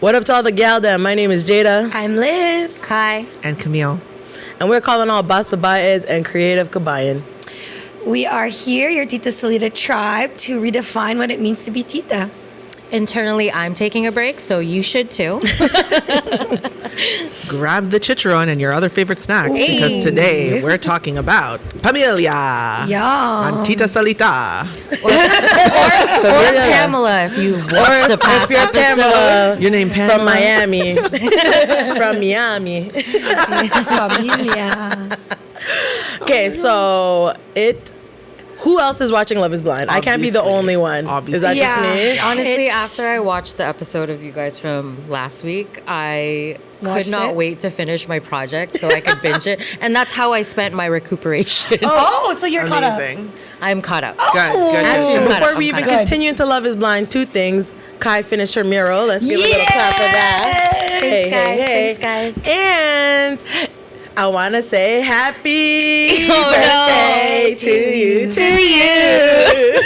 What up to all the gal them? My name is Jada. I'm Liz. Kai. And Camille. And we're calling all boss babayas and creative kabayan. We are here, your Tita Salita tribe, to redefine what it means to be Tita. Internally, I'm taking a break, so you should too. Grab the chicharron and your other favorite snacks because today we're talking about Familia. Yeah. And Tita Salita. or Pamela, if you watched the past If you're episode. Pamela, Your name Pamela? from Miami. From Miami. Familia. Okay, so who else is watching Love is Blind? I can't be the Obviously. only one. Obviously. Is that Yeah. just me? Honestly, It's- after I watched the episode of you guys from last week, I could Watched not it? wait to finish my project so I could binge it. And that's how I spent my recuperation. Oh, so you're caught up. Amazing. I'm caught up. Good, good. Actually, good. I'm caught Before up, we I'm even caught up. continue into Love is Blind, two things. Kai finished her mural. Let's give a little clap for that. Hey, guys. hey, hey. Thanks, guys. And I want to say happy Oh, birthday no. to you. To you.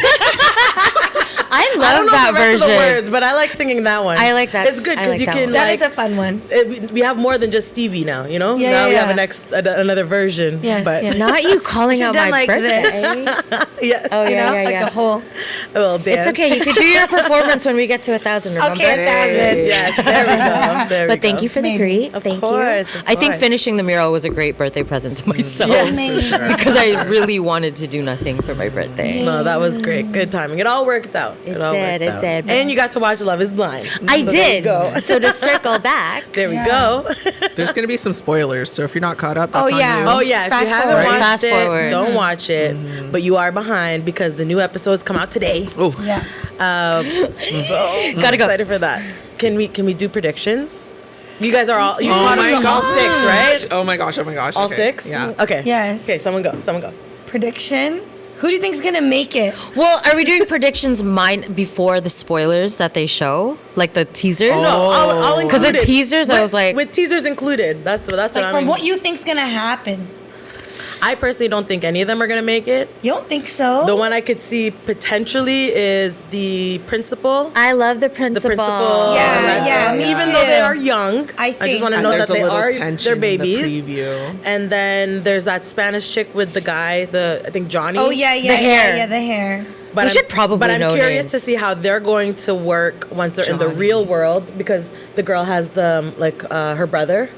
I I love don't know that the rest version. of the words, but I like singing that one. I like that. It's good I because like you that can one. That like is a fun one. we have more than just Stevie now, you know? Yeah, now we yeah. have another version. Yes, but yeah. Not you calling Should've out done my like birthday. this. yeah. Oh, You yeah, know, yeah, like yeah. the whole. A little dance. It's okay. You could do your performance when we get to 1,000. Remember? Okay, 1,000. Yes, there we go. There we But thank go. you for the Maybe. greet. Thank course, you. of I think course. finishing the mural was a great birthday present to myself. Yes. Amazing. Because I really wanted to do nothing for my birthday. No, that was great. Good timing. It all worked out. It all did, worked it out. did. And you got to watch Love is Blind. I So did. There you go. So to circle back, There we Yeah. go. There's going to be some spoilers, so if you're not caught up, that's Oh, on yeah. you. Oh yeah, if Fast you haven't forward. watched Fast it, forward. don't watch it. But you are behind because the new episodes come out today. Oh, Yeah. So Gotta go. excited for that. Can we do predictions? You guys are all you oh caught my up to all gosh. six, right? Oh my gosh, oh my gosh. All okay. six? Yeah. Okay. Yes. Okay, someone go. Prediction. Who do you think's gonna make it? well, are we doing predictions mine before the spoilers that they show, like the teasers? No, I'll include Because the it. teasers, I was like, with teasers included. That's Like what I from mean. what you think's gonna happen. I personally don't think any of them are gonna make it. You don't think so? The one I could see potentially is the principal. I love the The principal. principal. Yeah, yeah, me Even too. though they are young, I just think- want to And know there's that a they little are tension they're in the babies. preview. And then there's that Spanish chick with the guy, I think Johnny. Oh yeah, yeah, The yeah, hair. yeah, the hair. But We should probably But I'm know curious names. to see how they're going to work once they're in the real world because the girl has the her brother.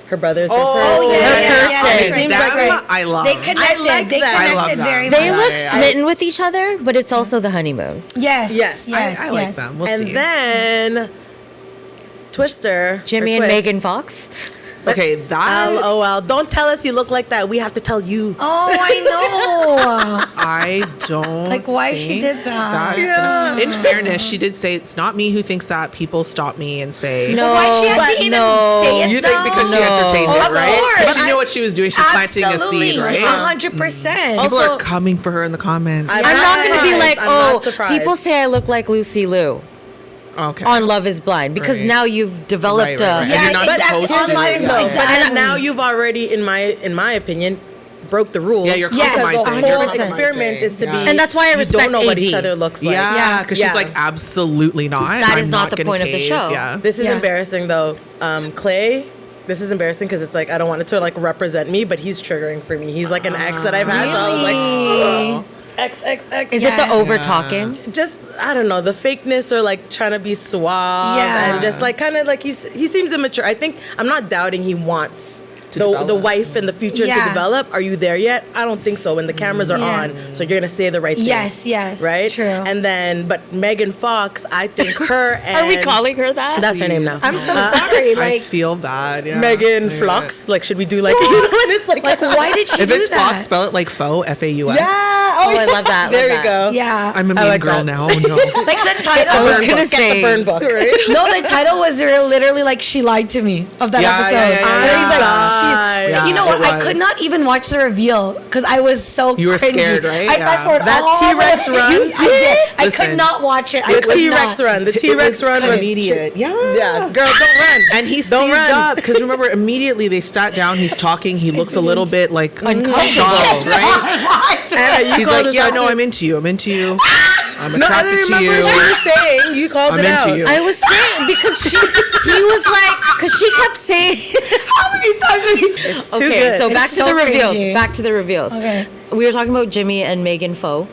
Her brother's her Oh person. yeah, yeah, yeah, person. yeah. Seems That's like what I love. They connected. like they that. I love connected that. very They much. look Yeah. smitten with each other, but it's also the honeymoon. Yes. Yes. Yes. I like yes. them. We'll and see. then Twister, Jimmy or and Twist. Megan Fox. Okay, that LOL. Don't tell us you look like that. We have to tell you. Oh, I know. I don't Like, why she think did that. that's gonna- In fairness, she did say it's not me who thinks that. People stop me and say, No, Why she had but to even no. say it You think because she No. entertained Of it, right? course. But she knew what she was doing. She's planting a Absolutely. seed, right? 100%. People Also- are coming for her in the comments. I'm I'm not going to be surprised. like, I'm not oh, surprised. people say I look like Lucy Liu Okay. on Love is Blind because Right. now you've developed Right, right, right. a... And Yeah, you're not exactly. supposed to. Online, Yeah. though. But Exactly. now you've already, in my opinion, broke the rules. Yeah, you're Yes. compromising. Because the You're whole compromising. experiment is to be. Yeah. And that's why I you respect don't know what AD. each other looks like. Yeah, because Yeah. she's like, absolutely not. That I'm is not the gonna point of the cave. show. Yeah. This is Yeah. embarrassing though. Clay, this is embarrassing because it's like I don't want it to like represent me, but he's triggering for me. He's like an ex that I've had, so I was like, oh, X. Is Yeah. it the over talking? Just I don't know the fakeness or like trying to be suave Yeah. and just like kind of like he seems immature. I think I'm not doubting he wants To the develop. wife and the future Yeah. to develop. Are you there yet? I don't think so. When the cameras are Yeah. on, so you're gonna say the right thing. Yes, yes. Right. True. And then, but Megan Fox, I think her and Are we calling her that? that's her name now. I'm so sorry. I Like, feel bad. Yeah. Megan Yeah. Flox. Like, should we do like, you know, and it's like, why did she If do it's that? Fox, spell it like faux, F-A-U-X. yeah. Oh, I love that. There love you go. Yeah. I'm a I mean like girl that. now. No. Like the title I was was gonna Get the say. burn book. no, the title was literally like she lied to me of that Yeah, episode. yeah, yeah, yeah, And he's like, yeah. Yeah, you know what? it I was. could not even watch the reveal because I was so You were cringy. scared, right? I Yeah. fast forward That all T-Rex the- run? You You did? I Listen, could not watch it. I The could T-Rex not. run. The T-Rex run was immediate. Yeah. Yeah, girl, don't run. And he Don't seized run. up because remember immediately they sat down. He's talking. He looks a little bit like Uncomfortable. shocked, right? Anna, you He's called like, us "Yeah, out no, too. I'm into you. I'm into you." I'm No, I attracted to remember you. what you were saying. You called I'm it out. into you. I was saying because he was like, because she kept saying, How many times did he say It's too okay, good. so back It's to so the reveals. cringy. Back to the reveals. Okay. We were talking about Jimmy and Megan Foe.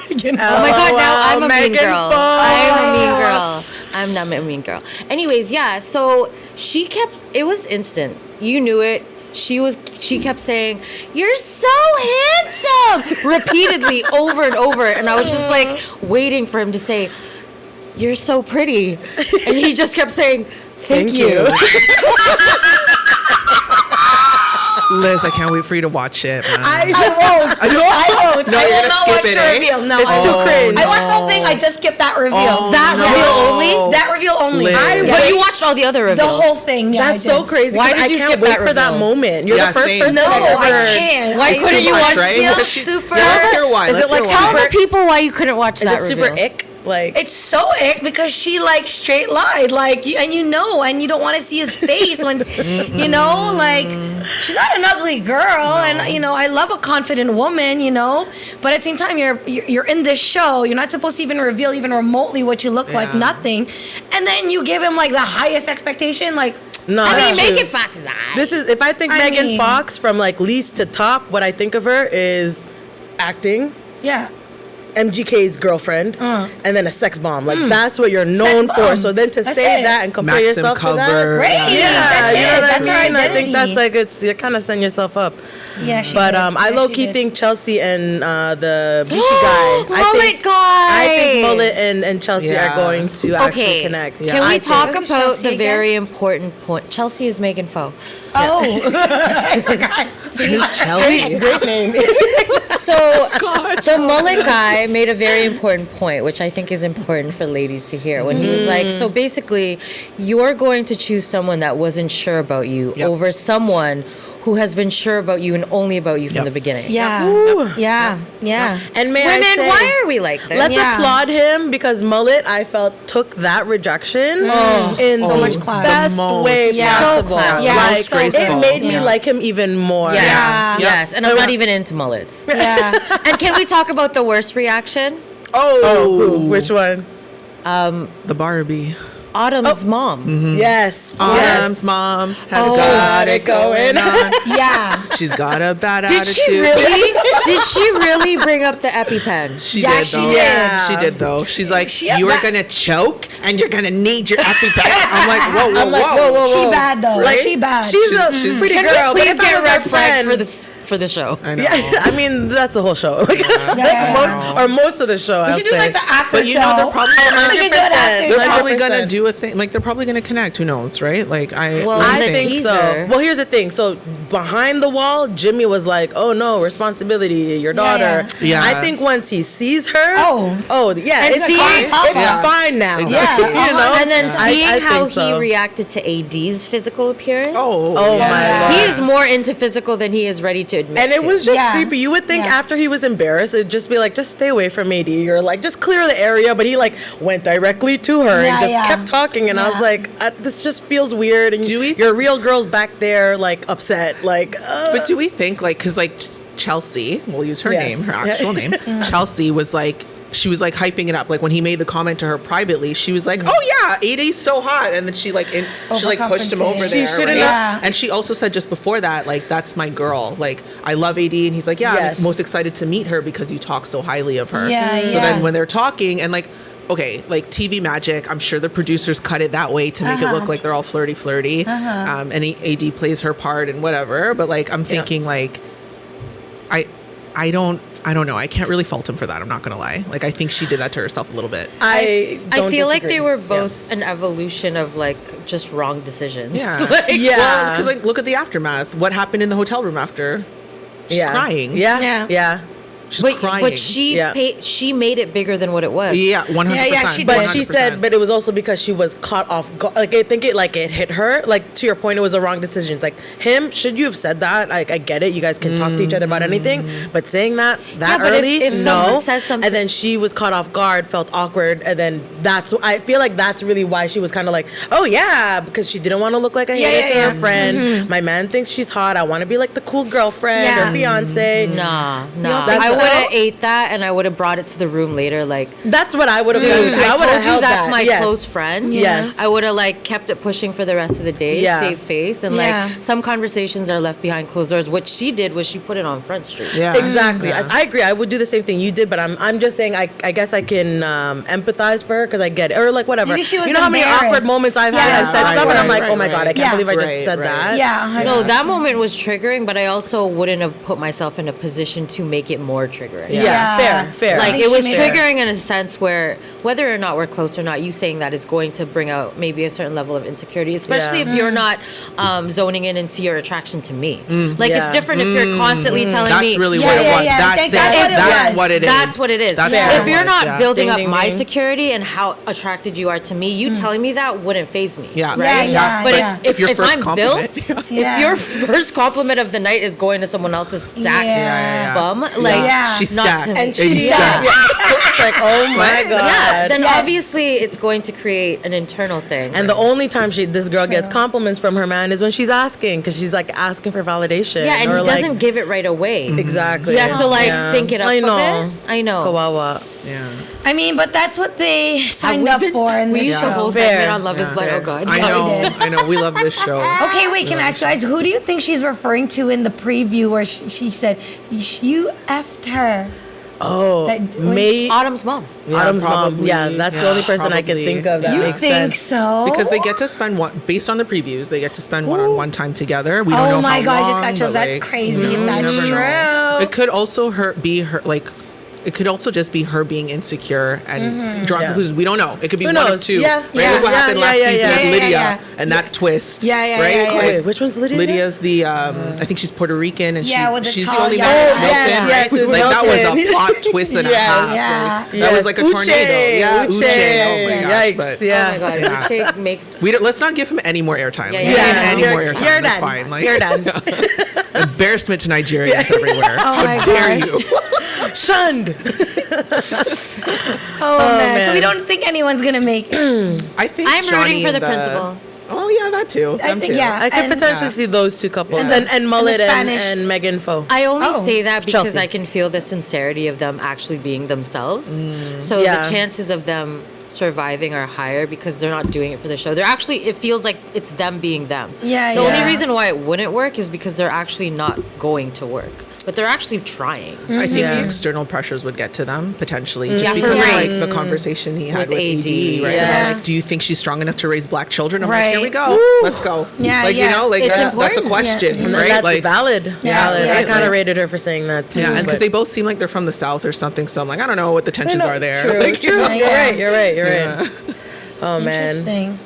You know? Oh my God! Now I'm a mean Megan girl. Foe. I'm a mean girl. I'm not a mean girl. Anyways, yeah. So she kept. It was instant. You knew it. She kept saying, "You're so handsome," repeatedly over and over, and I was just like waiting for him to say, "You're so pretty," and he just kept saying, "Thank you." Liz, I can't wait for you to watch it. Man. I won't. I won't. No, I you're will gonna not skip watch it, the eh? reveal. No, It's I too won't. cringe. I watched the whole thing. I just skipped that reveal. Oh, that no. reveal only. That reveal only. Liz. But you watched all the other reveals. the whole thing. Yeah, That's I so did. crazy. Why 'Cause did you I can't skip wait that for that reveal? moment. You're Yeah, the first same. person No, I've ever I heard. can't. Why couldn't you watch right? Feel Because she- super. Let's hear why. Is Let's it like hear why. Tell the people why you couldn't watch Is that it super reveal. ick? Like It's so ick because she like straight lied, like and you don't want to see his face when like she's not an ugly girl, and I love a confident woman, but at the same time you're in this show, you're not supposed to even reveal even remotely what you look like, Yeah. nothing, and then you give him like the highest expectation, like no, I that's mean, true. Megan Fox is eyes. This is if I think I Megan mean- Fox from like least to top, what I think of her is acting, yeah. MGK's girlfriend, and then a sex bomb. Like that's what you're known Sex for. bomb. So then to That's say it. that and compare Maxim yourself to that, cover. Great. yeah, That's you know it. what That's her I mean. I think identity. that's like you're kind of setting yourself up. Yeah, she But did. I Yeah, low she key did. think Chelsea and the beefy guy, Mullet guy. I think Mullet and Chelsea Yeah. are going to actually Okay, connect. can I we think. talk Who's about Chelsea the again? very important point? Chelsea is Megan Foe. Oh, I forgot. Who's Chelsea? Great name. So the mullet guy made a very important point, which I think is important for ladies to hear. When he was like, so basically, you're going to choose someone that wasn't sure about you Yep. over someone who has been sure about you and only about you from Yep. the beginning. Yeah, Ooh. yeah. And may I Women, say, why are we like this? let's Yeah. applaud him because Mullet, I felt, took that rejection in So the much class. best The most. way Yeah. possible. So classy. Yeah, Like, so it graceful. made me Yeah. like him even more. Yes, Yeah. yes. And I'm not even into mullets. Yeah. And can we talk about the worst reaction? Oh, who? Which one? The Barbie. Autumn's mom. Yes. Autumn's yes. mom has Oh, got it going on. Yeah. She's got a bad Did attitude. she really? Did she really bring up the EpiPen? She Yeah, did she though. did. She did though. She's like, She- you are that- gonna choke and you're gonna need your EpiPen. I'm like, whoa, whoa, I'm like, whoa. whoa, whoa, She whoa. bad though. Like, She bad. She's a she's- pretty Can girl. we but please if I get was red her flags friend- for the show? I know. Yeah, I mean that's the whole show. Yeah. most of the show. We I'll should do say. like the after But you show. know, they're probably We should do it after They're show. probably 100%. gonna do a thing. Like they're probably gonna connect. Who knows, right? Like I. Well, I the think teaser. so. Well, here's the thing. So behind the wall, Jimmy was like, "Oh no, responsibility, your daughter." Yeah. I think once he sees her, Oh. yeah, And it's see- fine. It's Yeah. fine now. Exactly. Yeah, you know. And then seeing I how think so. he reacted to AD's physical appearance. Oh yeah. my lord. He is more into physical than he is ready to admit. And it was just Yeah. creepy. You would think Yeah. after he was embarrassed, it'd just be like, just stay away from AD. Or like, just clear the area. But he like went directly to her Yeah, and just yeah. kept talking. And I was Yeah. like, this just feels weird. And your real girl's back there, like upset. Like, But do we think like, because like Chelsea, we'll use her Yes. name, her actual name. Chelsea was like. She was like hyping it up. Like when he made the comment to her privately, she was like, "Oh yeah, AD's so hot," and then she like she like pushed him over Overcompensated. there. She shouldn't right? have- And she also said just before that, like, "That's my girl. Like I love AD," and he's like, "Yeah, Yes. I'm most excited to meet her because you talk so highly of her." Yeah, So yeah. then when they're talking and like. Okay, like TV magic. I'm sure the producers cut it that way to make it look like they're all flirty. And AD plays her part and whatever. But like, I'm thinking like, I don't know. I can't really fault him for that. I'm not gonna lie. Like, I think she did that to herself a little bit. I I feel like disagree. they were both an evolution of like just wrong decisions. Yeah. Like, Yeah. Because like, look at the aftermath. What happened in the hotel room after? She's crying. Yeah. Yeah. Yeah. She's But crying. but she Yeah. she made it bigger than what it was. Yeah, 100%. Yeah, she But did. she said, but it was also because she was caught off guard. Like, I think it hit her. Like, to your point, it was a wrong decision. It's like, him, should you have said that? Like, I get it. You guys can talk to each other about anything. But saying that Yeah, but early, if no. someone says something- And then she was caught off guard, felt awkward. And then I feel like that's really why she was kind of like, oh, yeah, because she didn't want to look like a hater to her friend. My man thinks she's hot. I want to be like the cool girlfriend Yeah. or fiance. Nah. That's- I would have ate that and I would have brought it to the room later. Like, That's what I would have dude, done too. I would have told you that's that. my Yes. close friend. Yes. I would have like kept it pushing for the rest of the day, Yeah. save face, and like some conversations are left behind closed doors. What she did was she put it on Front Street. Yeah. Exactly. Yeah. I agree. I would do the same thing you did, but I'm just saying I guess I can empathize for her because I get it, or like whatever. Maybe she was you know how many embarrassed. awkward moments I've had. Yeah. I've said Right, stuff and I'm right, like, oh my right, god, I right. can't believe I just Right, said right. that. Yeah. No, that moment was triggering, but I also wouldn't have put myself in a position to make it more triggering. Yeah. Fair. Like, think it was she made triggering in a sense where whether or not we're close or not, you saying that is going to bring out maybe a certain level of insecurity, especially Yeah. if you're not zoning in into your attraction to me. Like, Yeah. it's different if you're constantly telling That's me. really Yeah, what it yeah, was. yeah. That's Think it. that's what it That's was. what it is. That's what it is. That's Fair. what it If you're was, not yeah. building Ding, up ding, my ding. security and how attracted you are to me, you telling me that wouldn't faze me. Yeah. Right? Yeah. But yeah. if your first I'm compliment. built, Yeah. if your first compliment of the night is going to someone else's stack Yeah. bum, like Yeah. She's not stacked. to me. And she's Exactly. like, oh my god. Yeah, then Yes. obviously it's going to create an internal thing. And the only time this girl gets compliments from her man is when she's asking, because she's like asking for validation. yeah, and or he like, doesn't give it right away. exactly. He has to like Yeah. think it up I know. a bit. I know. Kawawa. Yeah. I mean, but that's what they signed we up been- for in we the used a show. whole Fair. segment on Love Is Blind. Oh God. I we know. did. I know. We love this show. Okay, wait, can I ask you guys, who do you think she's referring to in the preview where she said, you effed her? Oh, That- May Autumn's mom. Autumn's mom. probably. Yeah, that's the Yeah, only person I can probably. think of that You makes think sense. so? Because they get to spend based on the previews, they get to spend one-on-one time together. We don't know Oh my how god, I long, just got chills. but, That's like, crazy you if know, you that's never know. true. It could also be her like. It could also just be her being insecure and drawing Yeah. conclusions. We don't know. It could be Who one knows? of two. Yeah. Right? Yeah. Look what Yeah, happened yeah, last yeah, season yeah. with Yeah, Lydia yeah. and that twist. Yeah, yeah, right? yeah, yeah. Like, Wait, which one's Lydia? Lydia's the I think she's Puerto Rican and Yeah, with the she's tall, the only young one with guy. Milton, Yes, right? yes, with Like that was Milton. a plot twist and a Yes. half. Yeah. Like, that was like a tornado. Yeah, Uche. Uche. Oh my gosh. Yikes. But Yeah. Oh my God. Yeah. Uche makes. we don't, let's not give him any more airtime. Yeah, Like, yeah, we yeah. don't need any more airtime. You're That's done. fine. Like, You're done. embarrassment to Nigerians everywhere. Oh How my dare gosh. you? Shunned. Oh, man. man. So we don't think anyone's gonna make it. I think I'm Johnny rooting for the and principal. Oh yeah, that too. I Them think, too. yeah. I could And- potentially see those two couples. And And Mullet the and, Spanish- and Megan Foe. I only Oh. say that because Chelsea. I can feel the sincerity of them actually being themselves. So Yeah. the chances of them surviving are higher because they're not doing it for the show. They're actually, it feels like it's them being them. Yeah, The yeah. only reason why it wouldn't work is because they're actually not going to work, but they're actually trying. I think Yeah. the external pressures would get to them potentially, just Yeah, for because like race. the conversation he had With with AD, right? Yes. Like, do you think she's strong enough to raise black children? I'm like, Right. here we go, let's go. Yeah, like yeah. you know, like It's that's a important. question, And right? that's Like, valid. Yeah, Valid. yeah, I kind of like- rated her for saying that too. yeah, and because but- they both seem like they're from the South or something. So I'm like, I don't know what the tensions are there. True, Like, true. Yeah. You're right. You're right. You're Yeah. right. Oh man, Interesting.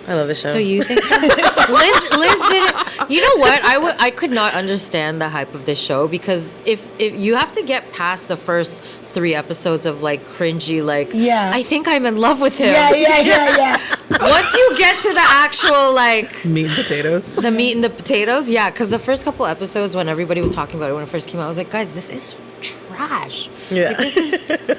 I love this show. So you think so? Liz didn't. You know what? I could not understand the hype of this show because if you have to get past the first 3 episodes of like cringy, like Yeah. I think I'm in love with him. Yeah. Once you get to the actual like meat and potatoes. the meat and the potatoes, yeah. Because the first couple episodes when everybody was talking about it when it first came out, I was like, guys, this is trash. Yeah. Like, this is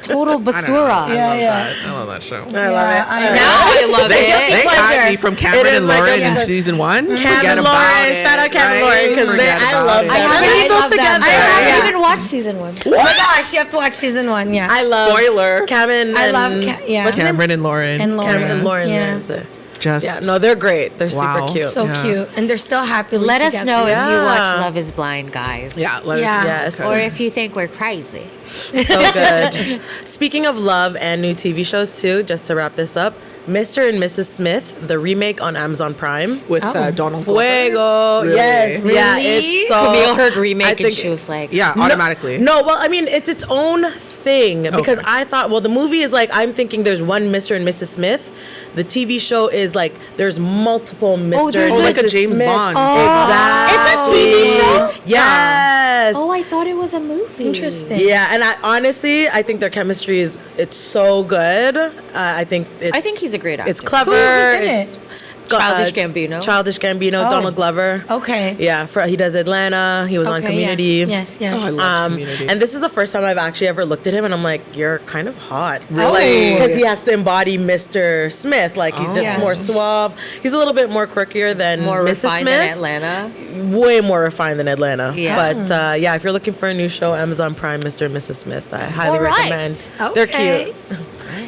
total I don't know. basura. I Yeah, love yeah. that. I love that show. I love Yeah, it. I know. Now I love They it. got me from Cameron It is and like Lauren a- in season 1. Forget Cameron about Lauren, it, shout out Cameron right? Lauren because Forget I about love it. them. haven't- They're I so love them. together. I haven't Yeah. even watched season 1. Oh my gosh, you have to watch season 1. Yeah. I love Spoiler. Cameron. I love and- yeah. what's his name? Cameron and Lauren. And Lauren. Cameron and Lauren. Yeah. That's it. Just Yeah, no, they're great. They're Wow. super cute. So Yeah. cute. And they're still happy. Let us know if you Yeah. watch Love Is Blind, guys. yeah, let Yeah. us know. Yes. Okay. Or if you think we're crazy. So good. Speaking of love and new TV shows too, just to wrap this up, Mr. and Mrs. Smith, the remake on Amazon Prime. with Donald Glover. Fuego. Really? Yes. Yeah, Really? it's so. Camille heard remake I and think she was like, Yeah, automatically. No, well, I mean, it's its own thing because Okay. I thought, well, the movie is like, I'm thinking there's one Mr. and Mrs. Smith. The TV show is like, there's multiple Mr. there's and like a Mrs. James Smith. Bond. Exactly. It's a TV show? Yes. oh, I thought it was a movie. Interesting. Yeah, and I honestly, I think their chemistry it's so good. I think I think he's a great actor. It's clever. Who's in it's it? Childish Gambino. Childish Gambino, Oh. Donald Glover. Okay. Yeah, he does Atlanta. He was on Okay, Community. yeah. Yes, yes. Oh, I love Community. And this is the first time I've actually ever looked at him, and I'm like, you're kind of hot. Really? Because he has to embody Mr. Smith. Like, he's just Yeah. more suave. He's a little bit more quirkier than More Mrs. refined Smith. than Atlanta. Way more refined than Atlanta. Yeah. But yeah, if you're looking for a new show, Amazon Prime, Mr. and Mrs. Smith, I highly All right. recommend. They're cute.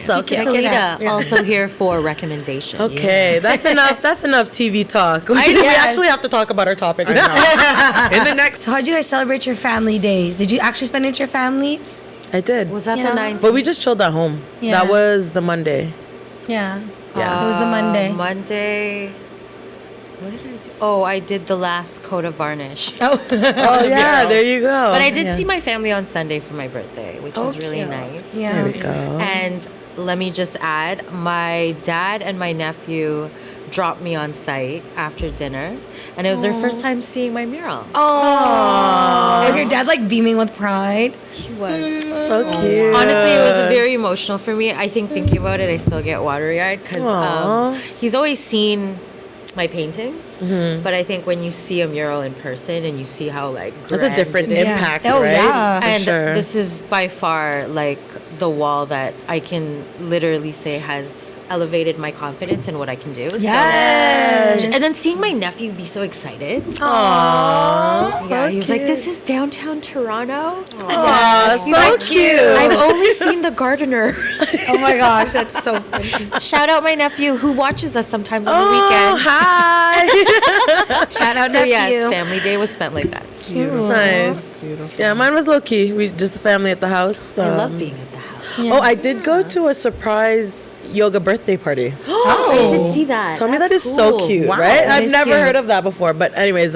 So Tita cute. Check it out. Salita, also here for recommendation. Okay, that's enough. That's enough TV talk. We guess. actually have to talk about our topic I now. know. In the next, So how'd you guys celebrate your family days? Did you actually spend it with your families? I did. Was that Yeah. the 19th? But we just chilled at home. Yeah. That was the Monday. Yeah. Yeah. It was the Monday. Monday. What did I do? Oh, I did the last coat of varnish. Oh. Oh yeah, mural. there you go. But I did Yeah. see my family on Sunday for my birthday, which was really cute. nice. Yeah. There we go. And let me just add, my dad and my nephew dropped me on site after dinner, and it was their first time seeing my mural. Oh. Is your dad like beaming with pride? He was. So cute. Honestly, it was very emotional for me. I think thinking about it, I still get watery-eyed Aw. because he's always seen my paintings, but I think when you see a mural in person and you see how like That's a grand different it is, impact, Oh, right? yeah. For and sure. this is by far like the wall that I can literally say has elevated my confidence in what I can do. Yes. So, and then seeing my nephew be so excited. Aww. Yeah, he was like, "This is downtown Toronto." Aw, so cute. I've only seen The Gardener. Oh my gosh, that's so funny. Shout out my nephew who watches us sometimes on the Oh, weekend. hi. Shout out So nephew. yes, family day was spent like that. Nice. Yeah, mine was low key. We just the family at the house. I love being at the house. Oh, I did go to a surprise yoga birthday party. Oh, I did see that. Tell me That's that is so cool. cute, Wow. right? That I've is never cute. heard of that before. But anyways,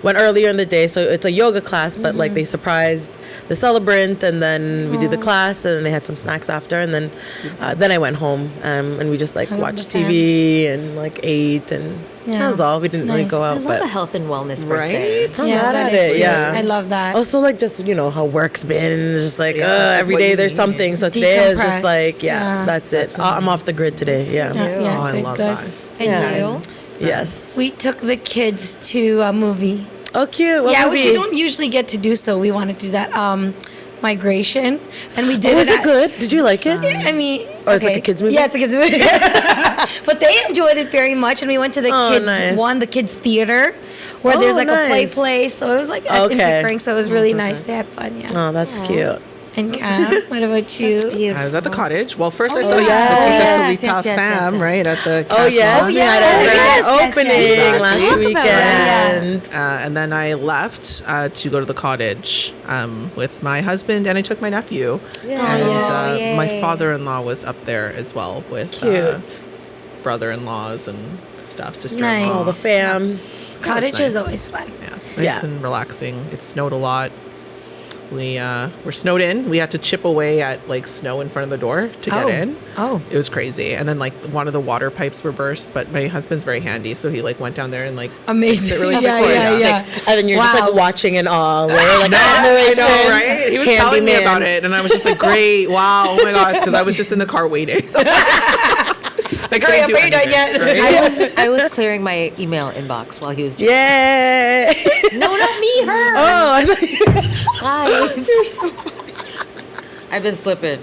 went earlier in the day, so it's a yoga class, but like they surprised the celebrant, and then we did the class, and then they had some snacks after, and then I went home, and we just like Hung out watched with the TV and like ate, and Yeah. that was all. We didn't really Nice. go I out, love but a health and wellness birthday. right? I'm Yeah, mad that at is it. cute. Yeah, I love that. Also, like just how work's been, and just like Yeah, it's like every what day you there's need. something. So today is Decompress. just like Yeah. that's it. I'm off the grid today. Yeah. Yeah, Oh, I good, love good. that. And Yeah. you? Yes. We took the kids to a movie. Oh, cute. What yeah, movie? which we don't usually get to do, so we wanted to do that. Migration, and we did Was it. it good? Did you like it? I mean, Oh, it's like a kids' movie? Yeah, it's a kids movie. But they enjoyed it very much, and we went to the Oh, kids nice. the kids theater, where Oh, there's like a play nice. place. So it was like in Okay. Pickering, so it was really nice. They had fun, yeah. Oh, that's cute. And Cam, what about you? I was at the cottage. Well, first I saw Oh, the yes. Tita Yes, Salita yes, yes, fam, yes. right, at the Oh yes, Castle. we had a yes, grand yes, yes. opening Exactly. last Talk about weekend. And then I left to go to the cottage with my husband, and I took my nephew. Yeah. And Yay. my father-in-law was up there as well with Cute. brother-in-laws and stuff, sister-in-law. Nice. Oh, the fam. Cottage is nice. always fun. Yeah, it's nice Yeah. and relaxing. It snowed a lot. We were snowed in. We had to chip away at like snow in front of the door to get in. Oh. It was crazy. And then like one of the water pipes were burst, but my husband's very handy, so he like went down there and like Amazing. fixed it really Yeah, quick. yeah, yeah. And then you're just Wow. like watching in awe, right? Like I admiration. know, right? He was telling me handyman. about it, and I was just like, "Great, wow, oh my gosh!" Because I was just in the car waiting. I Hurry up, couldn't do are you done anything, yet? right? I was clearing my email inbox while he was doing Yay! No, not me, her. Oh, I thought you. Guys. I've been slipping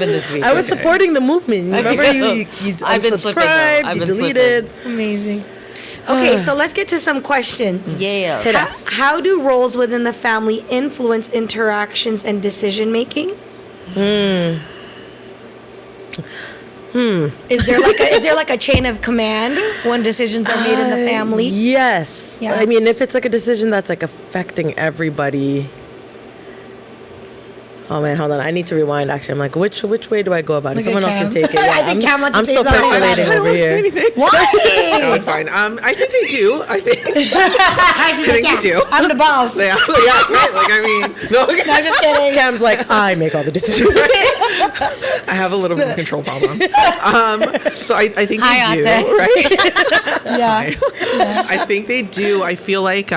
this week. I was supporting the movement. Remember, you I've been slipping, though. unsubscribed, I've you been deleted. Amazing. Okay, so let's get to some questions. Yeah. Hit us. How do roles within the family influence interactions and decision making? Is there like a chain of command when decisions are made in the family? Yes. Yeah. I mean, if it's like a decision that's like affecting everybody. Oh man, hold on. I need to rewind. Actually, I'm like, which way do I go about it? Look at Someone else Cam. can take it. Yeah, I think Cam wants to I'm say still something about percolating it. I over here. No, Why? it's fine. I think they do. I think they do. I'm the boss. Yeah, right. Like I mean, no, No, I'm just kidding. Cam's like, I make all the decisions. I have a little bit of a control problem. So I think Hi, they do, Ate. right? Yeah. I think they do. I feel like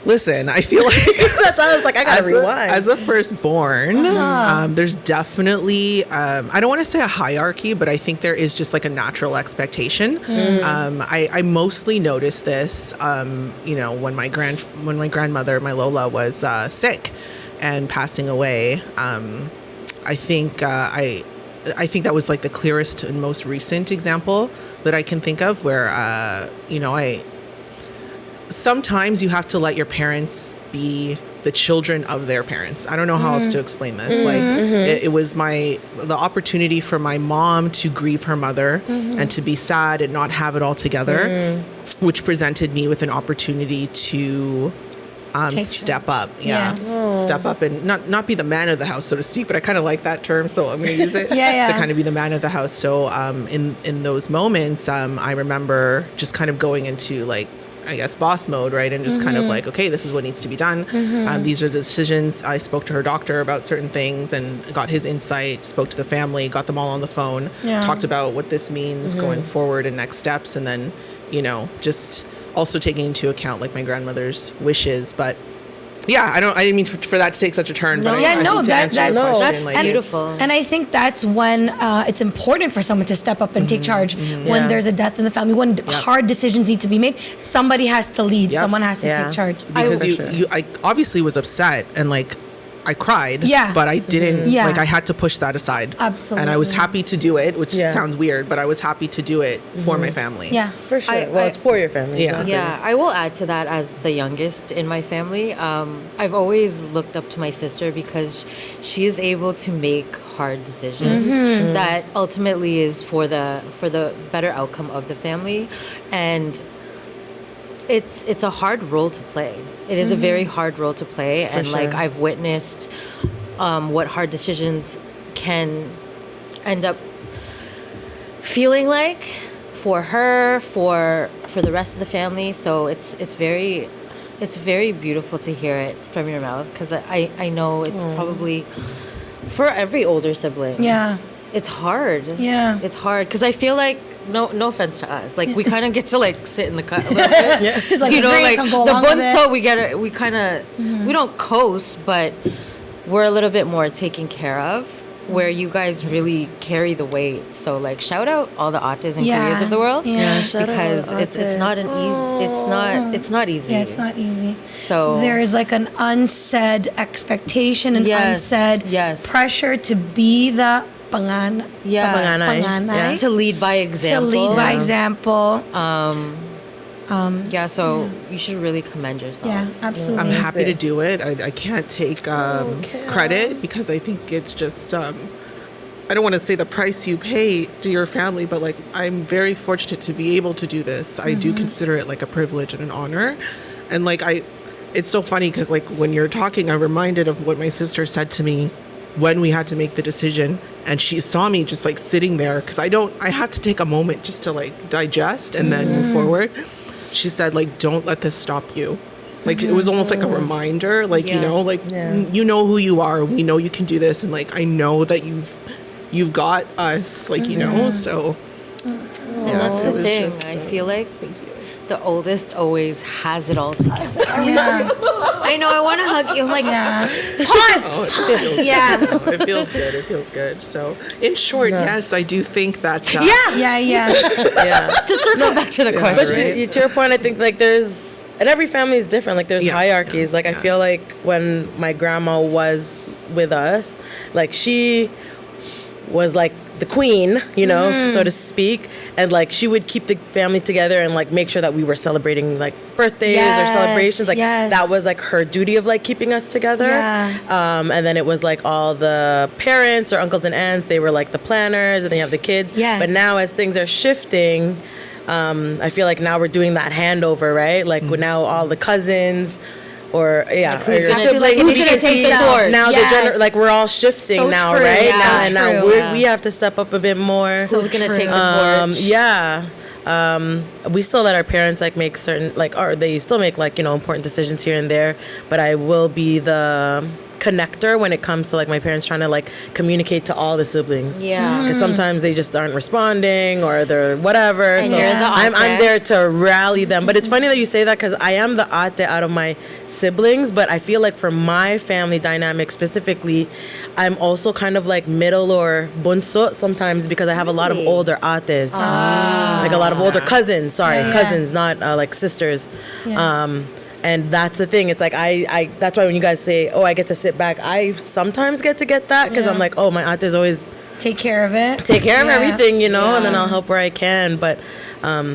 Listen, I feel like That's why I was like, I gotta rewind. as a firstborn, there's definitely I don't want to say a hierarchy, but I think there is just like a natural expectation. I mostly noticed this, when my grandmother, my Lola, was sick and passing away. I think that was like the clearest and most recent example that I can think of where sometimes you have to let your parents be the children of their parents. I don't know how else to explain this. Like it was the opportunity for my mom to grieve her mother and to be sad and not have it all together, which presented me with an opportunity to step up. Step up and not be the man of the house, so to speak, but I kind of like that term, so I'm going to use it to kind of be the man of the house. So in those moments, I remember just kind of going into like, I guess, boss mode, right? And just kind of like, okay, this is what needs to be done. These are the decisions. I spoke to her doctor about certain things and got his insight, spoke to the family, got them all on the phone, talked about what this means going forward and next steps. And then, just also taking into account like my grandmother's wishes. But yeah, I didn't mean for that to take such a turn. But that's beautiful. And I think that's when it's important for someone to step up and take charge. When there's a death in the family, when hard decisions need to be made, somebody has to lead. Someone has to take charge. Because I obviously was upset and like I cried. But I didn't. Like I had to push that aside. Absolutely. And I was happy to do it, which sounds weird, but I was happy to do it for my family. Yeah, for sure. It's for your family. Exactly. Yeah, I will add to that as the youngest in my family. I've always looked up to my sister because she is able to make hard decisions that ultimately is for the better outcome of the family, and it's a hard role to play. It is a very hard role to play, and like I've witnessed what hard decisions can end up feeling like for her, for the rest of the family. So it's very beautiful to hear it from your mouth, because I know it's probably for every older sibling. Yeah, it's hard. Yeah, it's hard because I feel like. No offense to us. Like we kind of get to like sit in the cut a little bit. Just like, like the bunso, we kind of we don't coast, but we're a little bit more taken care of. Where you guys really carry the weight. So like shout out all the Ates and Koreas of the world. Yeah, because it's not an easy. It's not easy. Yeah, it's not easy. So there is like an unsaid expectation and unsaid pressure to be the panganay. To lead by example. So you should really commend yourself. Yeah, absolutely. I'm happy to do it. I can't take credit because I think it's just I don't want to say the price you pay to your family, but like I'm very fortunate to be able to do this. I do consider it like a privilege and an honor. And like it's so funny because like when you're talking, I'm reminded of what my sister said to me when we had to make the decision, and she saw me just like sitting there because I had to take a moment just to like digest and then move forward. She said, like, don't let this stop you. Like it was almost like a reminder, like you know who you are. We know you can do this, and like I know that you've got us, like So that's the thing. I feel like the oldest always has it all together. I know. I want to hug you. I'm like, pause. It feels good. It feels good. So, in short, yes, I do think that. To circle back to the question, but to your point, I think like and every family is different. Like there's hierarchies. Like I feel like when my grandma was with us, like she was like the queen, so to speak, and like she would keep the family together and like make sure that we were celebrating like birthdays or celebrations. Like that was like her duty of like keeping us together. And then it was like all the parents or uncles and aunts, they were like the planners, and then you have the kids. But now as things are shifting, I feel like now we're doing that handover, right? Like now all the cousins or your siblings, who's gonna take the torch? Now like we're all shifting so now, true. right? Yeah. Now we have to step up a bit more. So who's gonna take the torch? We still let our parents like make certain or they still make like important decisions here and there, but I will be the connector when it comes to like my parents trying to like communicate to all the siblings. Because sometimes they just aren't responding or they're whatever. And so you're the I'm there to rally them. But it's funny that you say that because I am the ate out of my siblings, but I feel like for my family dynamic specifically, I'm also kind of like middle or bunso sometimes because I have a lot of older ates, like a lot of older cousins. Cousins, not like sisters. And that's the thing. It's like I that's why when you guys say, "Oh, I get to sit back," I sometimes get that because I'm like, "Oh, my aunt is always take care of everything, you know, and then I'll help where I can." But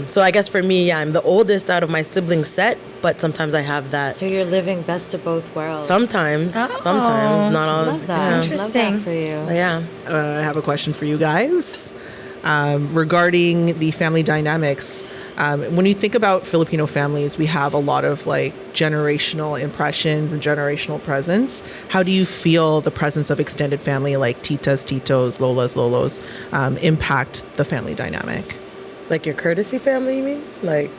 so I guess for me, I'm the oldest out of my sibling set, but sometimes I have that. So you're living best of both worlds. Sometimes, not all. Love that. Interesting. Love that for you. Yeah. I have a question for you guys regarding the family dynamics. When you think about Filipino families, we have a lot of like generational impressions and generational presence. How do you feel the presence of extended family like titas, titos, lolas, lolos impact the family dynamic? Like your courtesy family, you mean? Like,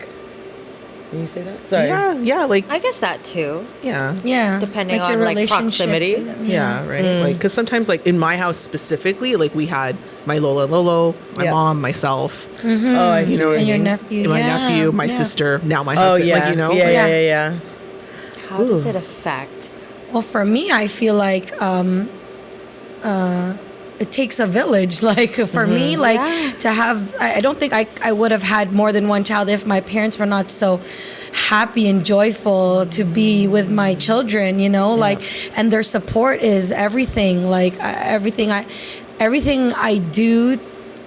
when you say that? Sorry. Yeah, like, I guess that too. yeah. Depending your on like relationship proximity. to them, Yeah, right. Like, because sometimes, like in my house specifically, like we had my Lola Lolo, my mom, myself. Oh, I see. You know what I And your mean? nephew, my yeah. nephew, my Yeah. sister, now my Oh, husband. yeah. Like, you know, Yeah. How does it affect? Well, for me, I feel like it takes a village. Like for me, like to have, I don't think I would have had more than one child if my parents were not so happy and joyful to be with my children, you know, like, and their support is everything. Like everything I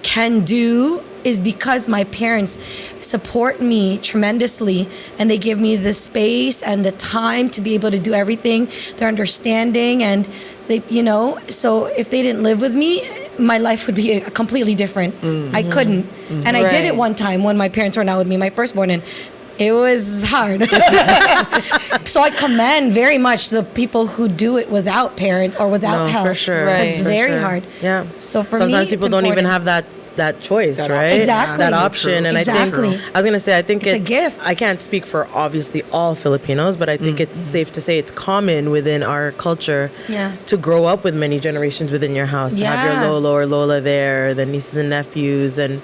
can do is because my parents support me tremendously, and they give me the space and the time to be able to do everything. They're understanding, and they, you know, so if they didn't live with me, my life would be completely different. I couldn't. And I did it one time when my parents were not with me, my firstborn, and it was hard. So I commend very much the people who do it without parents or without help. For sure. It's For very sure. hard. Yeah. So for sometimes me, people it's don't even important. have that choice, right? Exactly. That So option. true. And Exactly. I was gonna say, I think It's a gift. I can't speak for obviously all Filipinos, but I think it's safe to say it's common within our culture to grow up with many generations within your house, to have your Lolo or Lola there, the nieces and nephews and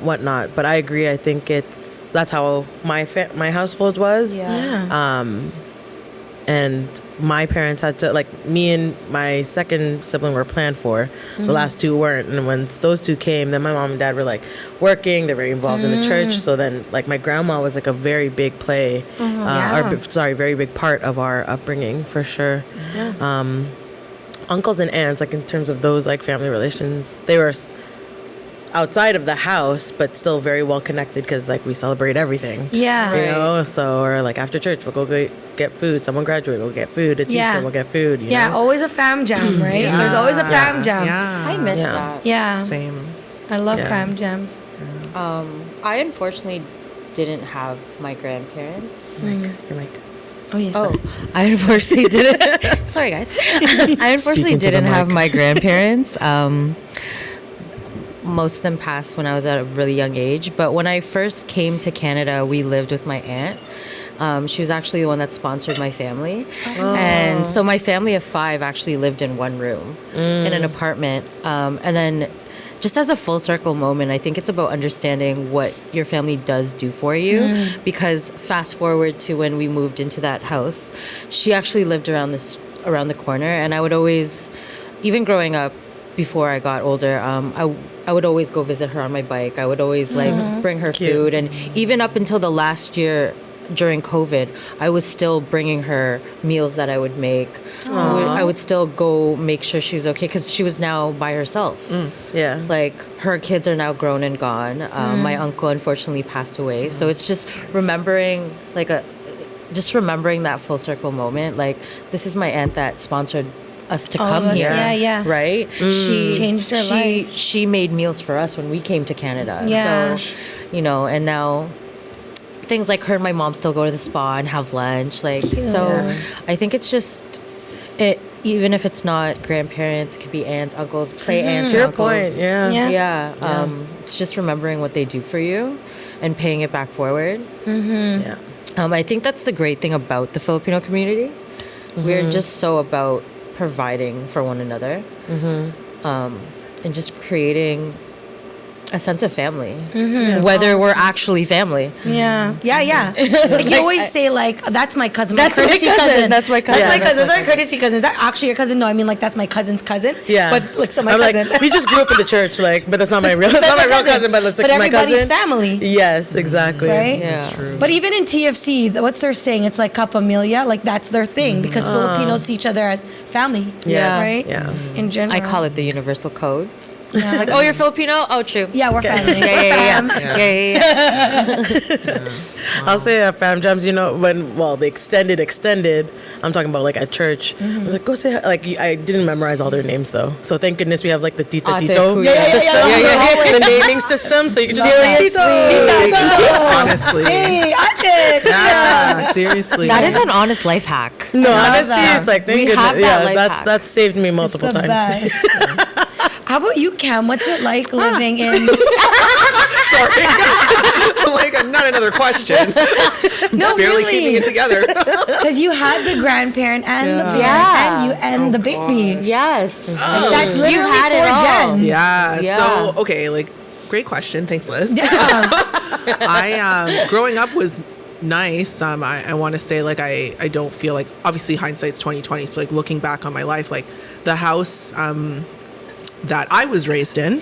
whatnot. But I agree. I think that's how my household was. And my parents had to, like, me and my second sibling were planned for. The last two weren't. And once those two came, then my mom and dad were, like, working. They were very involved in the church. So then, like, my grandma was, like, a very big very big part of our upbringing, for sure. Uncles and aunts, like, in terms of those, like, family relations, they were outside of the house, but still very well connected because, like, we celebrate everything. You know, so, or like after church, we'll go get food. Someone graduate, we'll get food. It's Easter, we'll get food. You know? Always a fam jam, right? There's always a fam jam. I miss that. Yeah. Same. I love fam jams. I unfortunately didn't have my grandparents. You're like, Oh, yeah. Oh, I unfortunately didn't. Sorry, guys. I unfortunately Speaking to the didn't have mic. my grandparents. Most of them passed when I was at a really young age. But when I first came to Canada, we lived with my aunt. She was actually the one that sponsored my family. And so my family of 5 actually lived in one room in an apartment. And then just as a full circle moment, I think it's about understanding what your family does do for you. Because fast forward to when we moved into that house, she actually lived around the corner. And I would always, even growing up, before I got older, I would always go visit her on my bike. I would always like bring her food, and even up until the last year during COVID, I was still bringing her meals that I would make. I would still go make sure she was okay because she was now by herself. Like her kids are now grown and gone. My uncle unfortunately passed away, so it's just remembering remembering that full circle moment. Like, this is my aunt that sponsored us to come here. Right? She changed her life. She made meals for us when we came to Canada. So, you know, and now things like her and my mom still go to the spa and have lunch. Like, so I think it's just even if it's not grandparents, it could be aunts, uncles, play aunts, to your uncles. point, It's just remembering what they do for you and paying it back forward. I think that's the great thing about the Filipino community. We're just so about providing for one another, and just creating a sense of family, whether we're actually family. Yeah. Like you always say, like, that's my cousin. That's my courtesy cousin. That's my cousin. That's my Yeah, cousin. that's That's my courtesy cousin. Is that actually your cousin? No, I mean, like, that's my cousin's cousin. Yeah. But like, still my I'm cousin. like, we just grew up in the church, like, but that's not my real, that's not my real cousin, but it's like but my everybody's cousin. family. Yes, exactly. Right? Yeah. That's true. But even in TFC, what's their saying? It's like Kapamilya. Like, that's their thing because Filipinos see each other as family. Yeah. Right? Yeah. In general. I call it the universal code. Yeah. Like, oh, you're Filipino? Oh, true. Yeah, we're family. Yeah. I'll say fam jams, you know, the extended, I'm talking about like at church. I'm like, go say hi. Like, I didn't memorize all their names though. So thank goodness we have like the Tita Ate Tito Kuya. system, the naming system. So you can just be like, Tito. Honestly. Hey, Ate. Yeah, seriously. That is an honest life hack. No, love honestly, that. it's like, thank We goodness. have that Yeah, life hack. that's saved me multiple The times. best. How about you, Cam? What's it like living in? Sorry. Like, not another question. No, Barely really. keeping it together. Because you had the grandparent and the parent Yeah. and you and the baby. Yes. That's literally You had it 4 all. gens. Yeah. Yeah. So, okay, like, great question. Thanks, Liz. Yeah. I growing up was nice. I want to say, like, I don't feel like, obviously hindsight's 2020. So, like, looking back on my life, like the house that I was raised in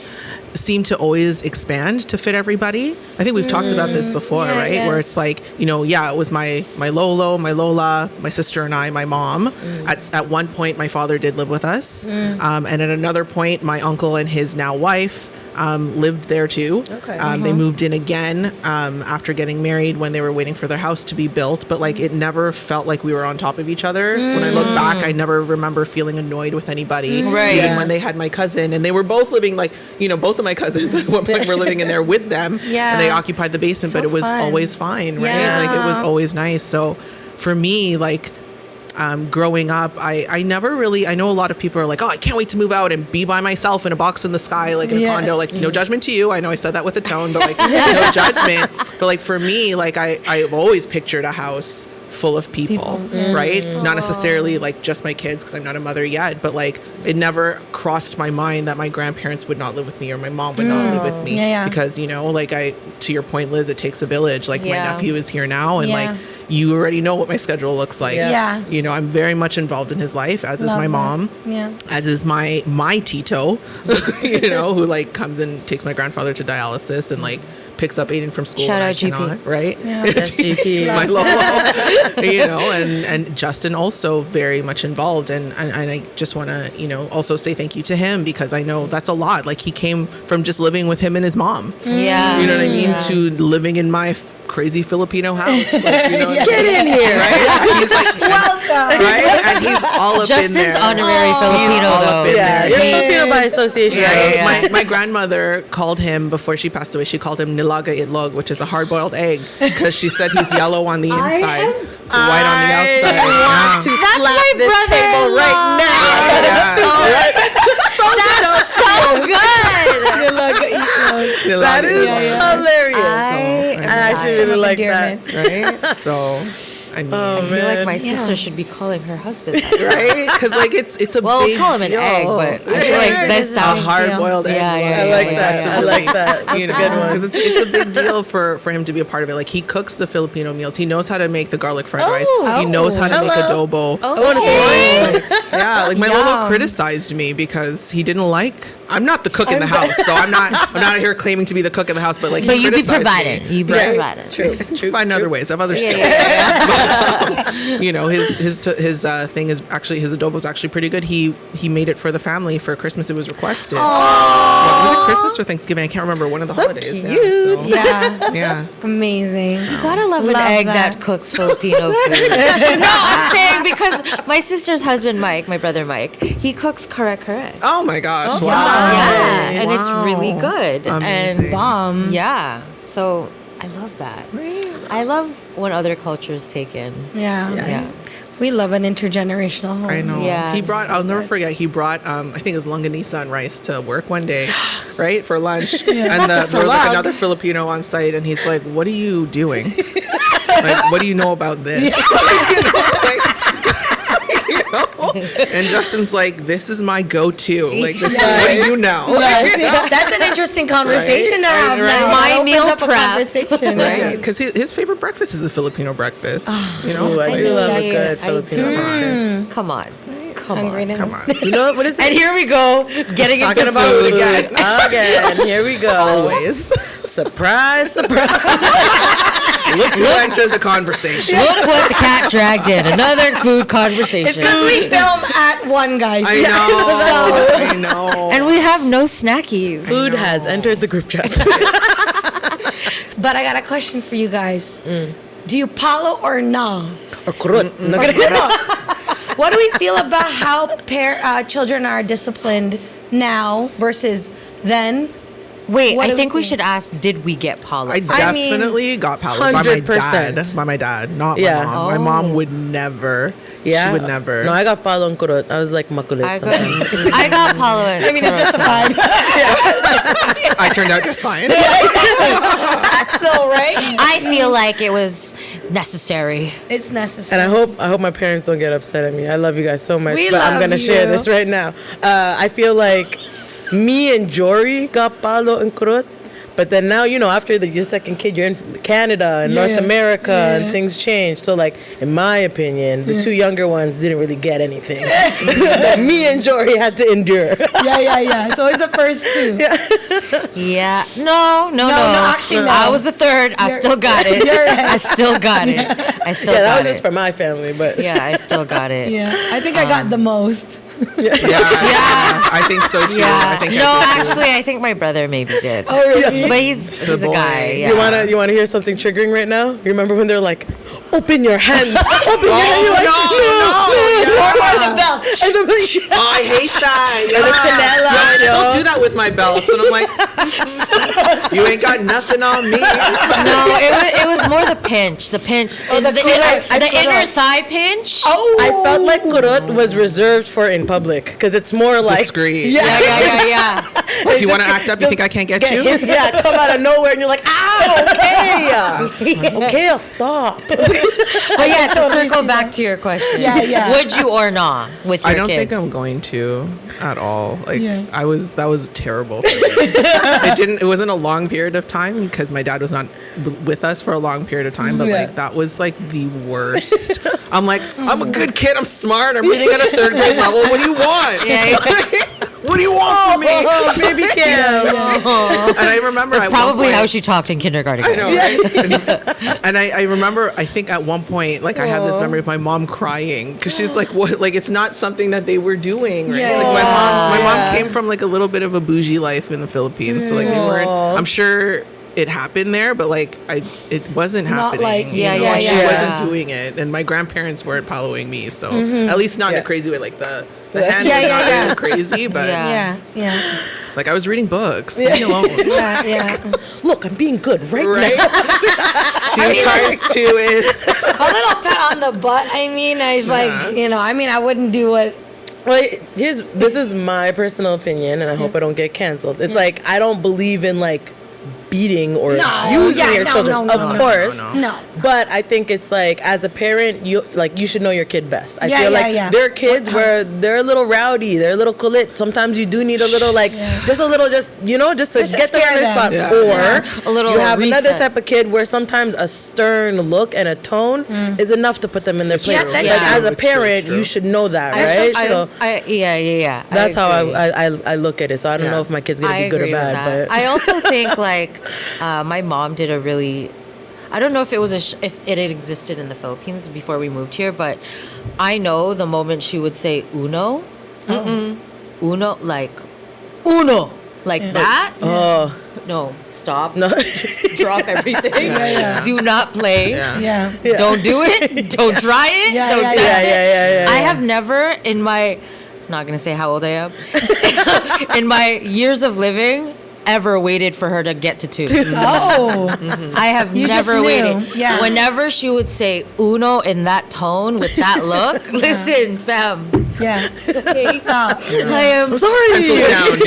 seemed to always expand to fit everybody. I think we've talked about this before, Yeah, right? yeah. Where it's like, you know, yeah, it was my Lolo, my Lola, my sister and I, my mom. At one point, my father did live with us. And at another point, my uncle and his now wife lived there too. Okay. They moved in again after getting married when they were waiting for their house to be built. But like, it never felt like we were on top of each other. When I look back, I never remember feeling annoyed with anybody. Right. Even Yeah. when they had my cousin, and they were both living, like, you know, both of my cousins at one point were living in there with them. Yeah. And they occupied the basement, So but it was fun. always fine, right? Yeah. Like, it was always nice. So for me, like, growing up, I never really, I know a lot of people are like, oh, I can't wait to move out and be by myself in a box in the sky, like in a Yeah. condo, like, no judgment to you. I know I said that with a tone, but like, no judgment. But like, for me, like, I've always pictured a house full of people. Right? Not necessarily like just my kids, because I'm not a mother yet, but like, it never crossed my mind that my grandparents would not live with me or my mom would not live with me. Yeah, yeah. Because, you know, like, to your point, Liz, it takes a village. Like, my Yeah. nephew is here now, and Yeah. like, you already know what my schedule looks like. Yeah. You know, I'm very much involved in his life, as is Love my that. mom. Yeah. As is my Tito, you know, who like comes and takes my grandfather to dialysis and like picks up Aiden from school. Shout when I out GP. cannot, right? Yeah. Yes, GP. My Lolo, you know, and Justin also very much involved, and I just want to, you know, also say thank you to him, because I know that's a lot. Like, he came from just living with him and his mom. Yeah. You know what I mean? Yeah. To living in my crazy Filipino house. Like, you know what I Get mean? in here. Right? He's like, Welcome. right? And he's all up in there. Justin's honorary Filipino, all up though. in Yeah, there. you're Filipino by association. Yeah, right? yeah, yeah. My grandmother called him, before she passed away, she called him nilaga itlog, which is a hard-boiled egg, because she said he's yellow on the inside, white on the outside. I want to That's slap my this table brother-in-law. right now. So good. That is hilarious. I actually Term really of like that. endearment. Right? So, I mean, Oh, I feel like my man. sister should be calling her husband. right? Because like, it's a Well, big call him an deal. egg, but I feel like Yeah, this it A sounds. hard-boiled egg. Yeah, yeah, I yeah, like yeah, that. yeah. I like that. That's a good one. Because it's a big deal for him to be a part of it. Like, he cooks the Filipino meals. He knows how to make the garlic fried rice. He knows how to make adobo. Okay. Yeah, like my Yum. Lolo criticized me because he didn't like. I'm not the cook in the house, so I'm not here claiming to be the cook in the house. But like, But he you be criticized provided. me. You be Right? provided. True. Find other ways. I have other Yeah, skills. yeah, yeah. You know, his thing is actually, his adobo is actually pretty good. He made it for the family for Christmas. It was requested. What, was it Christmas or Thanksgiving? I can't remember. One of the holidays. cute. Yeah, so, Yeah. yeah. Amazing. Gotta love an Love egg that. that cooks Filipino food. No, I'm saying because my sister's husband, Mike, my brother Mike, he cooks correct. Oh my gosh! Yeah, Wow. and it's really good. Amazing. And Bomb. yeah, so I love that. I love when other cultures take in. Yeah. Yeah. We love an intergenerational home. I know. Yeah, He it's brought, I'll never forget, he brought, I think it was longanisa and rice to work one day, right, for lunch. And there was like Salad. another Filipino on site, and he's like, what are you doing? Like, what do you know about this? You know, like, And Justin's like, this is my go-to. Like, this is what you know. That's an interesting conversation to have. Right. Now. My It opens meal up a prep. conversation. Right? Because his favorite breakfast is a Filipino breakfast. You know? Ooh, I do love a good I Filipino do. breakfast. Come on. Hungry now. Come on. You know what is it? And here we go, getting Talking into about food. food again. Here we go. Always. Surprise, surprise. Look who entered the conversation. Look what the cat dragged in. Another food conversation. It's because we film at 1, guys. I know. And we have no snackies. Food has entered the group chat. But I got a question for you guys. Do you palo or nah? Or kurut. What do we feel about how children are disciplined now versus then? Wait, What I do think we we think? should ask, did we get Paulo? I first? definitely got pallid by my 100%. dad. By my dad, not Yeah. my mom. My mom would never. Yeah. She would never. No, I got palo and kurut. I was like makulit. I sometimes. got Paulo. I mean, it's justified. I turned out just fine. Still, right? I feel like it was necessary. It's And necessary. I hope my parents don't get upset at me. I love you guys so much, We but I'm love gonna share you. this right now. I feel like me and Jory got palo and kurut, but then now after your second kid, you're in Canada and North America, and things change. So like, in my opinion, the two younger ones didn't really get anything. That me and Jory had to endure. Yeah. So it's the first two. Yeah. No. Actually, no. I was the third. I You're- still got it. you're right. I still got it. I still Yeah, that got was just it. for my family, but Yeah, I still got it. Yeah. I think I got the most. Yeah, I think so too. I Yeah. think No, I did too. actually, I think my brother maybe did. Oh, really? But he's a boy. guy. Yeah. You wanna hear something triggering right now? You remember when they're like, open your hand, open your hand. You're like, Or the belt. And I'm like, Oh, I hate that. And the Chanel, I yo. still do that with my belts, and I'm like, you ain't got nothing on me. No, it was more the pinch. The pinch. Oh, the inner thigh pinch. Oh. I felt like kurut was reserved for in public because it's more like Discreet. Yeah. If you want to act up, you think I can't get you? Yeah, come out of nowhere and you're like, okay, I'll stop. But yeah, to circle back to your question. Yeah. Would you or not with your I don't kids? think I'm going to at all. Like Yeah. that was terrible for me. It wasn't a long period of time because my dad was not with us for a long period of time, but like that was like the worst. I'm like, I'm a good kid, I'm smart, I'm reading at a 3rd grade level. What do you want? Yeah. What do you want from me? Oh, baby Cam. And I remember That's at one probably point- how she talked in kindergarten. I know, right? And I remember, I think at one point, like I have this memory of my mom crying because she's like, "What? Like it's not something that they were doing, right?" Yeah. Like my mom came from like a little bit of a bougie life in the Philippines, so like they weren't. I'm sure it happened there, but like it wasn't Not happening. like- you yeah, know, yeah, and she yeah. wasn't doing it, and my grandparents weren't following me, so at least not in a crazy way. Like the hand Yeah, was not yeah. really crazy, but Yeah. Yeah. like I was reading books. Leave me alone. Yeah. Look, I'm being good right Right? now. 2 times 2 is. A little pat on the butt. I mean, it's like, I wouldn't do what. Well, this is my personal opinion, and I hope I don't get canceled. It's like I don't believe in like beating or No. using Yeah, your no, children. no, Of no, course. No. But I think it's like as a parent, you should know your kid best. I Yeah, feel yeah, like yeah. there are kids where they're a little rowdy, they're a little kulit. Sometimes you do need a little like just a little just to Just to get them scare on their them. spot. Yeah. Or A little you have another reset. type of kid where sometimes a stern look and a tone is enough to put them in their place. Yeah, that's Like true. as a It's true, parent, it's true. you should know that, I- right? I- So yeah. that's how agree. I look at it. So I don't know if my kid's gonna I be good or agree with bad, that. but I also think like my mom did a really. I don't know if it was if it had existed in the Philippines before we moved here, but I know the moment she would say uno, uno like that. oh No, stop. no. Drop everything. yeah. Do not play. Yeah. Yeah. Don't do it. Don't try it. Yeah, Don't yeah, do yeah. yeah. I have never in my not gonna say how old I am in my years of living ever waited for her to get to 2. Oh. I have You just never knew. waited. Yeah. Whenever she would say uno in that tone with that look, listen, fam. Yeah. Okay. Stop. I am I'm sorry. Pencils down.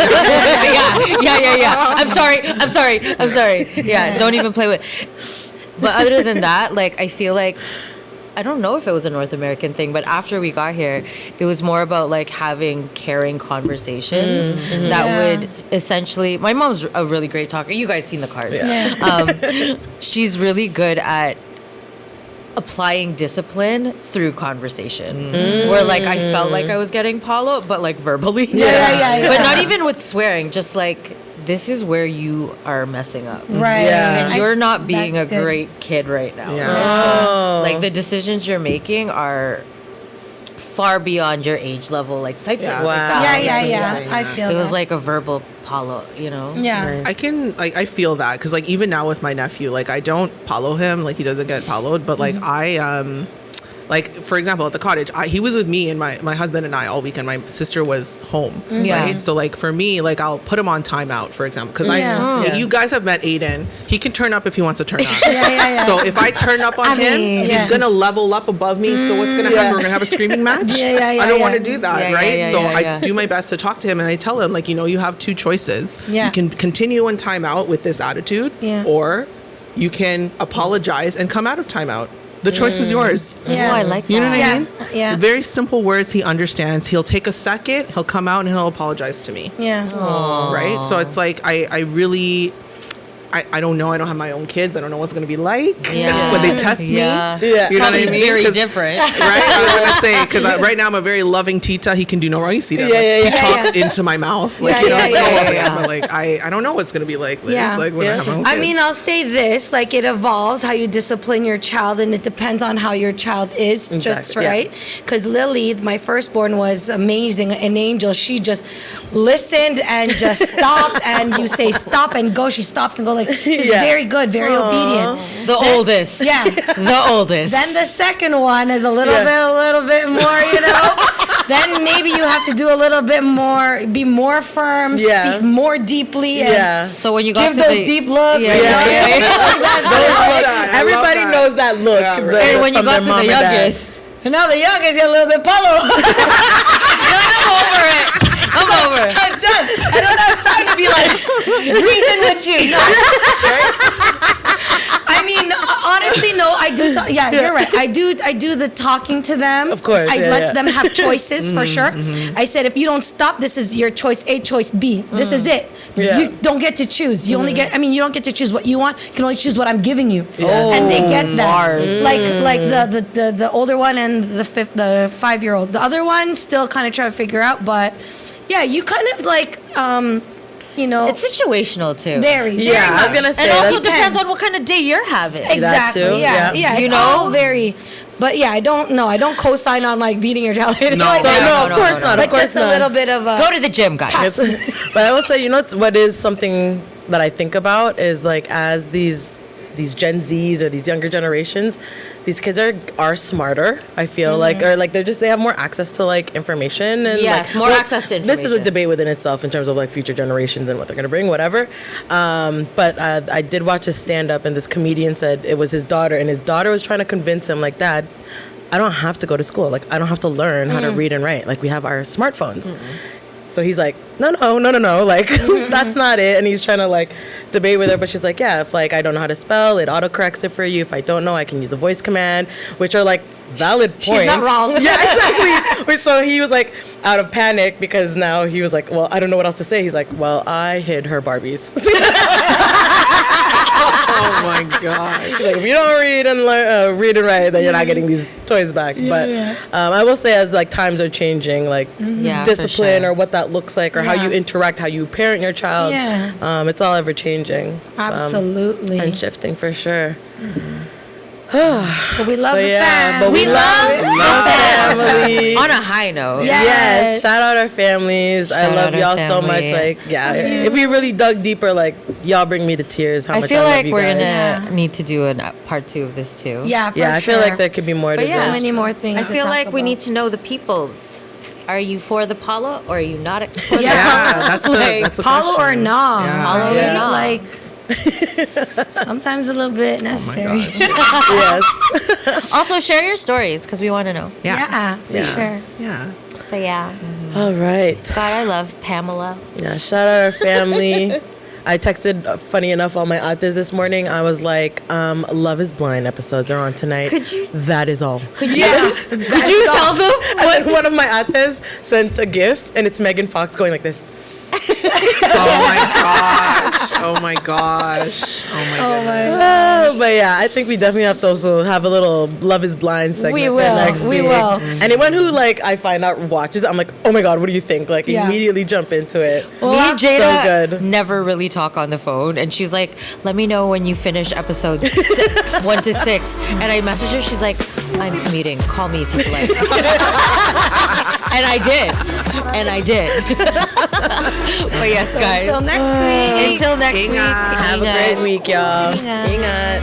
yeah. I'm sorry. Yeah, don't even play with. But other than that, like I feel like I don't know if it was a North American thing, but after we got here, it was more about like having caring conversations that would essentially. My mom's a really great talker. You guys seen the cards? She's really good at applying discipline through conversation. Where like I felt like I was getting Paulo, but like verbally. But not even with swearing, just like, this is where you are messing up. Right. Yeah. And you're not being a That's good. great kid right now. Oh. Like the decisions you're making are far beyond your age level, like types of Yeah. like Wow. that. Yeah. I feel It was that. like a verbal Paulo, you know? Yeah. I can like I feel that because like even now with my nephew, like I don't follow him, like he doesn't get followed, but like I like for example at the cottage, he was with me and my husband and I all weekend. My sister was home, Yeah. right? So like for me, like I'll put him on timeout, for example, because Yeah. you guys have met Aiden. He can turn up if he wants to turn up. Yeah. So if I turn up on him, mean, yeah. he's gonna level up above me. So what's gonna happen? We're gonna have a screaming match. Yeah, I don't want to yeah. do that, Yeah, right? yeah, So yeah, yeah. I do my best to talk to him, and I tell him like, you have two choices. Yeah. You can continue in timeout with this attitude, Yeah. or you can apologize and come out of timeout. The choice is yours. Yeah. Oh, I like that. You know what I Yeah. mean? Yeah. Very simple words. He understands. He'll take a second. He'll come out and he'll apologize to me. Yeah. Right? So it's like I really. I don't know. I don't have my own kids. I don't know what's going to be like when they test me. Yeah. Yeah. You know what I mean? Very 'Cause- different. Right? I was gonna say because right now I'm a very loving Tita. He can do no wrong. You see that? Yeah, like, yeah, He yeah. talks into my mouth. Like Yeah, you know, yeah, it's like, yeah, oh, okay. yeah. But like I don't know what's gonna be like this. Yeah. Like when I have my own I kids. mean, I'll say this: like it evolves how you discipline your child, and it depends on how your child is. Just Exactly, yeah. right. Because Lily, my firstborn, was amazing, an angel. She just listened and just stopped, and you say stop and go. She stops and go. Like she's Yeah. very good, very obedient. The oldest. Yeah. The oldest. Then the second one is a little Yeah. bit more, Then maybe you have to do a little bit more, be more firm, Yeah. speak more deeply, and Yeah. So when you got give to those the deep looks. Yeah, you yeah, know? yeah, I love Everybody that. knows that look. Yeah, right. And when you from got their to mom the and dad. youngest, And now the youngest get a little bit Paulo. I'm over it. I'm over it. I'm done. I don't have time to be like reason with you. No. I mean, honestly, no. I do. You're right. I do the talking to them. Of course, I yeah, let yeah. them have choices for sure. I said, if you don't stop, this is your choice A, choice B. This is it. Yeah. You don't get to choose. You only get. I mean, you don't get to choose what you want. You can only choose what I'm giving you. Yes. And they get that. Mars. Like the older one and the 5-year-old. The other one still kind of trying to figure out, but yeah, you kind of like It's situational too. very. Yeah, I was very much. gonna say And also that's depends on what kind of day you're having. Exactly. too, Yeah. yeah. It's You know? all very. But yeah, I don't know. I don't co-sign on like beating your child. No. Like So that. no, no, of course no, not. But Of course just a not. little bit of a. Go to the gym, guys. But I will say, what is something that I think about is like as these Gen Zs or these younger generations, these kids are smarter. I feel like, or like they have more access to like information and Yes, like, more access to This is a information. debate within itself in terms of like future generations and what they're gonna bring, whatever. But I did watch a stand up and this comedian said it was his daughter and his daughter was trying to convince him like, Dad, I don't have to go to school. Like I don't have to learn how to read and write. Like we have our smartphones. So he's like, no, like that's not it. And he's trying to like debate with her, but she's like, yeah, if like I don't know how to spell, it autocorrects it for you. If I don't know, I can use the voice command, which are like valid points. She's not wrong. Yeah, exactly. Which, so he was like out of panic because now he was like, well, I don't know what else to say. He's like, well, I hid her Barbies. Oh my god. He's like, if you don't read and write, then you're not getting these toys back. But I will say, as like times are changing, like Yeah, for discipline sure. or what that looks like, or how Yeah. you interact, how you parent your child, it's all ever changing. Absolutely. And shifting for sure. But we love But the yeah, fam. but we love the family. On a high note. Yeah. Yes, shout out our families. I Shout love out our y'all so much. family. Like, yeah, if we really dug deeper, like y'all bring me to tears. How I much feel I love like you we're guys. gonna need to do a part 2 of this too. Yeah, for Yeah, I sure. feel like there could be more to But this. yeah, so many more things. I to feel talk like we about. need to know the peoples. Are you for the Paulo or are you not for the Yeah. Yeah, that's the Like, that's the Paulo or question. nah. Yeah. Paulo or Right? nah. Like sometimes a little bit necessary. Yes. Also, share your stories because we want to know. Yeah, for sure. Yeah. But yeah, All right. God, I love Pamela. Yeah, shout out our family. I texted, funny enough, all my ates this morning. I was like, Love is Blind episodes are on tonight. Could you? That is all. Could you tell them? And then one of my ates sent a GIF, and it's Megan Fox going like this. Oh my gosh. Oh my gosh. Oh my goodness. Oh, but yeah, I think we definitely have to also have a little Love is Blind segment. We for will. next We week. will. Anyone who like I find out watches, I'm like, oh my god, what do you think? Like Yeah. immediately jump into it. Me and Jada So good. never really talk on the phone, and she's like, "Let me know when you finish episode 1 to 6." And I messaged her. She's like, "I'm commuting. Call me if you'd like." And I did. But yes, guys. Until next week. Until next week. Have a great week, y'all. Ingat.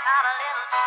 Not a little.